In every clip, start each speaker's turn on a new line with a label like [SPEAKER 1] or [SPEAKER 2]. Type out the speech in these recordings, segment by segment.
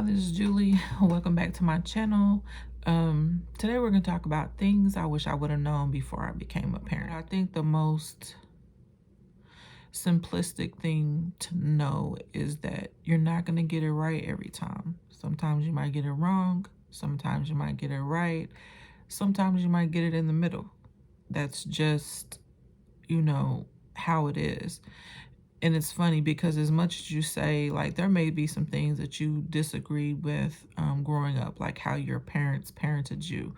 [SPEAKER 1] this is Julie. Welcome back to my channel. Today we're going to talk about things I wish I would have known before I became a parent. I think the most simplistic thing to know is that you're not going to get it right every time. Sometimes you might get it wrong. Sometimes you might get it right. Sometimes you might get it in the middle. That's just, how it is. And it's funny because as much as you say, like, there may be some things that you disagree with growing up, like how your parents parented you.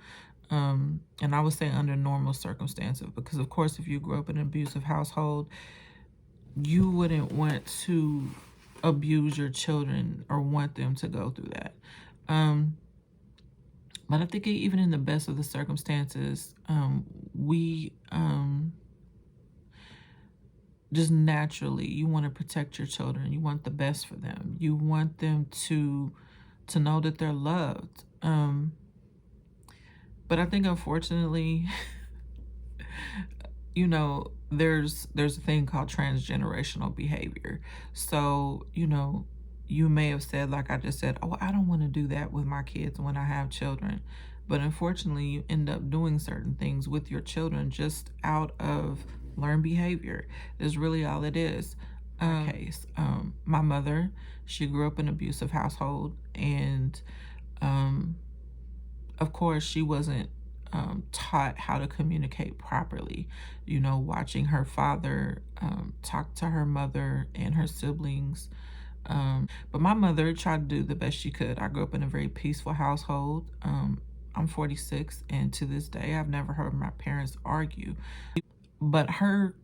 [SPEAKER 1] And I would say under normal circumstances, because of course, if you grew up in an abusive household, you wouldn't want to abuse your children or want them to go through that. But I think even in the best of the circumstances, we just naturally, you want to protect your children. You want the best for them. You want them to know that they're loved. But I think unfortunately, there's a thing called transgenerational behavior. So, you may have said, like I just said, oh, I don't want to do that with my kids when I have children. But unfortunately, you end up doing certain things with your children just out of learned behavior. Is really all it is. My mother, she grew up in an abusive household, and of course, she wasn't taught how to communicate properly. Watching her father talk to her mother and her siblings. But my mother tried to do the best she could. I grew up in a very peaceful household. I'm 46, and to this day, I've never heard my parents argue. But her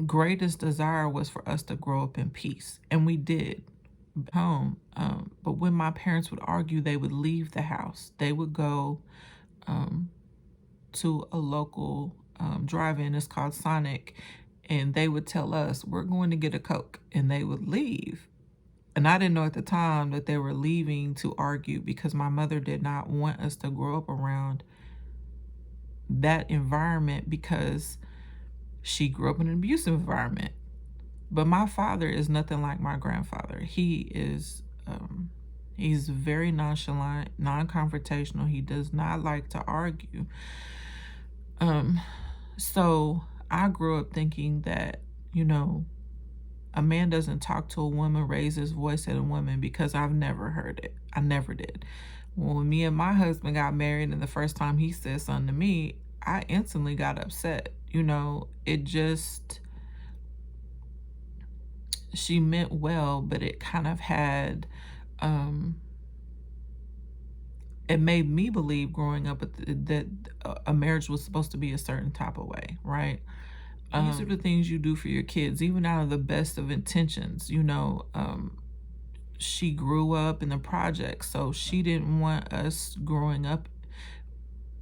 [SPEAKER 1] greatest desire was for us to grow up in peace, and we did home. But when my parents would argue, they would leave the house. They would go to a local drive-in. It's called Sonic, and they would tell us, we're going to get a Coke, and they would leave. And I didn't know at the time that they were leaving to argue, because my mother did not want us to grow up around that environment, because she grew up in an abusive environment. But my father is nothing like my grandfather. He is, he's very nonchalant, non-confrontational. He does not like to argue. So I grew up thinking that, a man doesn't talk to a woman, raise his voice at a woman, because I've never heard it. I never did. When me and my husband got married, and the first time he said something to me, I instantly got upset. It just, she meant well, but it kind of had, it made me believe growing up that a marriage was supposed to be a certain type of way, right? These are the things you do for your kids, even out of the best of intentions. She grew up in the projects, so she didn't want us growing up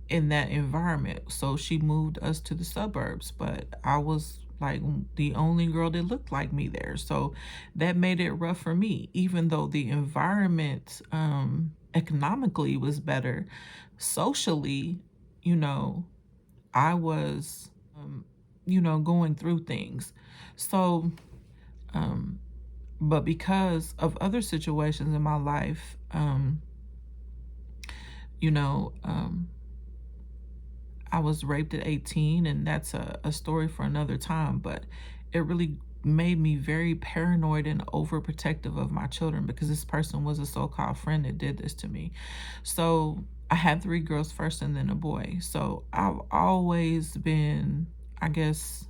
[SPEAKER 1] in that environment. So she moved us to the suburbs, but I was like the only girl that looked like me there. So that made it rough for me, even though the environment economically was better. Socially, I was, going through things. So, but because of other situations in my life, I was raped at 18, and that's a story for another time, but it really made me very paranoid and overprotective of my children, because this person was a so-called friend that did this to me. So I had 3 girls first and then a boy. So I've always been, I guess,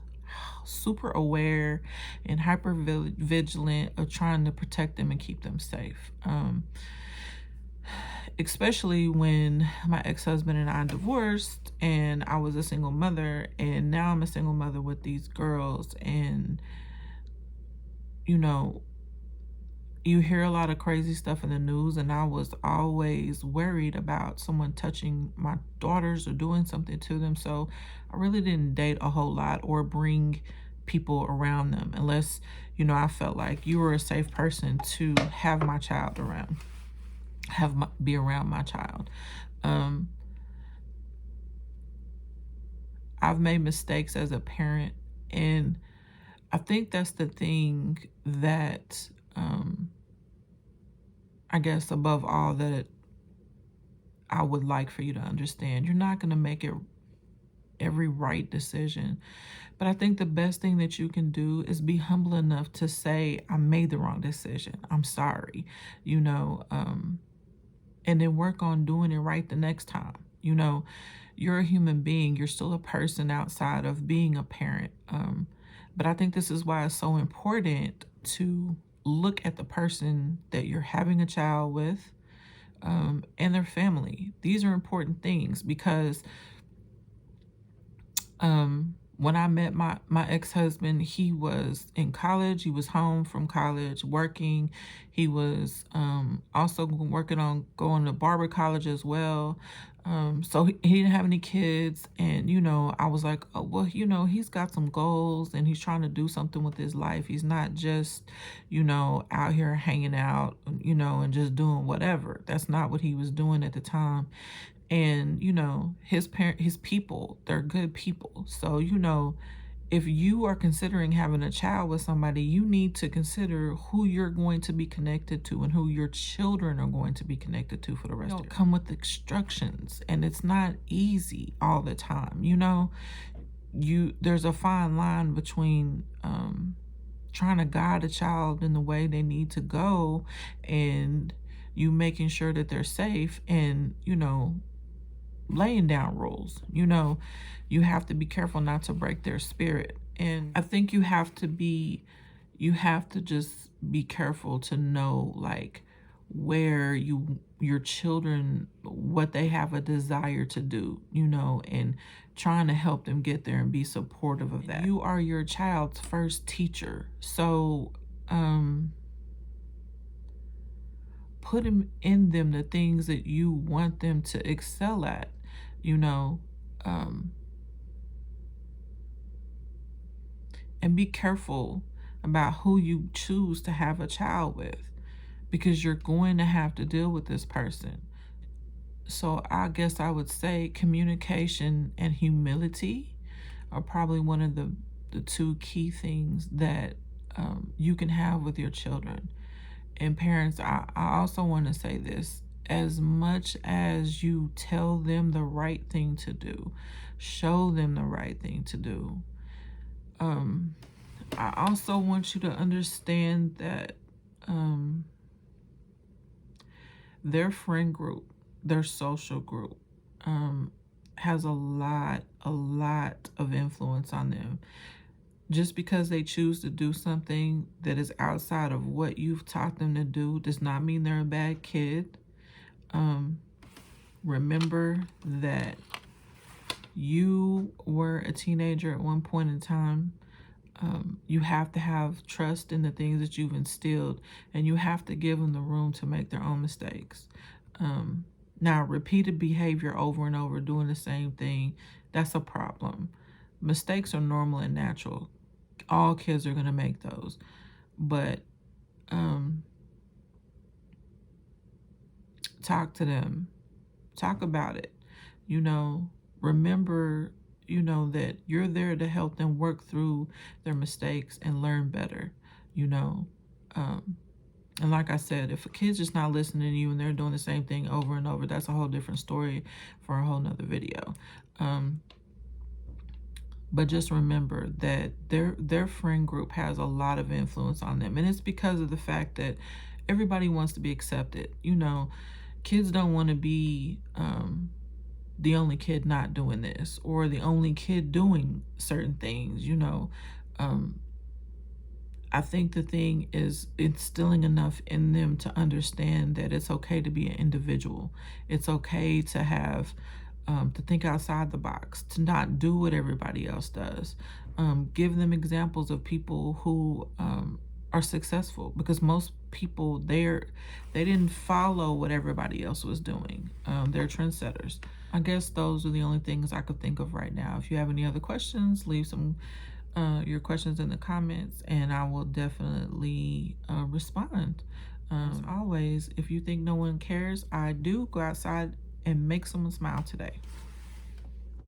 [SPEAKER 1] super aware and hyper vigilant of trying to protect them and keep them safe. Especially when my ex-husband and I divorced, and I was a single mother, and now I'm a single mother with these girls. And you hear a lot of crazy stuff in the news, and I was always worried about someone touching my daughters or doing something to them. So I really didn't date a whole lot or bring people around them unless, I felt like you were a safe person to have my child around, be around my child. I've made mistakes as a parent, and I think that's the thing that I guess above all, that I would like for you to understand, you're not going to make it every right decision. But I think the best thing that you can do is be humble enough to say, I made the wrong decision. I'm sorry, you know, and then work on doing it right the next time. You know, you're a human being. You're still a person outside of being a parent. But I think this is why it's so important to look at the person that you're having a child with, and their family. These are important things because when I met my ex-husband, he was in college. He was home from college working. He was also working on going to barber college as well. So he didn't have any kids. And, you know, I was like, oh, well, you know, he's got some goals and he's trying to do something with his life. He's not just, you know, out here hanging out, you know, and just doing whatever. That's not what he was doing at the time. And, you know, his people, they're good people. So, you know, if you are considering having a child with somebody, you need to consider who you're going to be connected to and who your children are going to be connected to for the rest of it. Come with instructions, and it's not easy all the time. You know, there's a fine line between trying to guide a child in the way they need to go and you making sure that they're safe and, you know, laying down rules. You know, you have to be careful not to break their spirit. And I think you have to just be careful to know, like, where your children, what they have a desire to do, you know, and trying to help them get there and be supportive of that. You are your child's first teacher. So put in them the things that you want them to excel at, you know, and be careful about who you choose to have a child with, because you're going to have to deal with this person. So I guess I would say communication and humility are probably one of the two key things that you can have with your children. And parents, I also want to say this. As much as you tell them the right thing to do, show them the right thing to do, I also want you to understand that their friend group, their social group, has a lot of influence on them. Just because they choose to do something that is outside of what you've taught them to do does not mean they're a bad kid. Remember that you were a teenager at one point in time. You have to have trust in the things that you've instilled, and you have to give them the room to make their own mistakes. Now, repeated behavior over and over, doing the same thing, that's a problem. Mistakes are normal and natural. All kids are going to make those. But talk to them. Talk about it. You know, remember, you know, that you're there to help them work through their mistakes and learn better, you know. And like I said, if a kid's just not listening to you and they're doing the same thing over and over, that's a whole different story for a whole nother video. But just remember that their friend group has a lot of influence on them. And it's because of the fact that everybody wants to be accepted. You know, kids don't want to be the only kid not doing this or the only kid doing certain things, you know. I think the thing is instilling enough in them to understand that it's okay to be an individual. It's okay to have, to think outside the box, to not do what everybody else does. Give them examples of people who are successful, because most people they didn't follow what everybody else was doing. They're trendsetters. I guess those are the only things I could think of right now. If you have any other questions, leave some your questions in the comments, and I will definitely respond. As always, if you think no one cares, I do. Go outside and make someone smile today.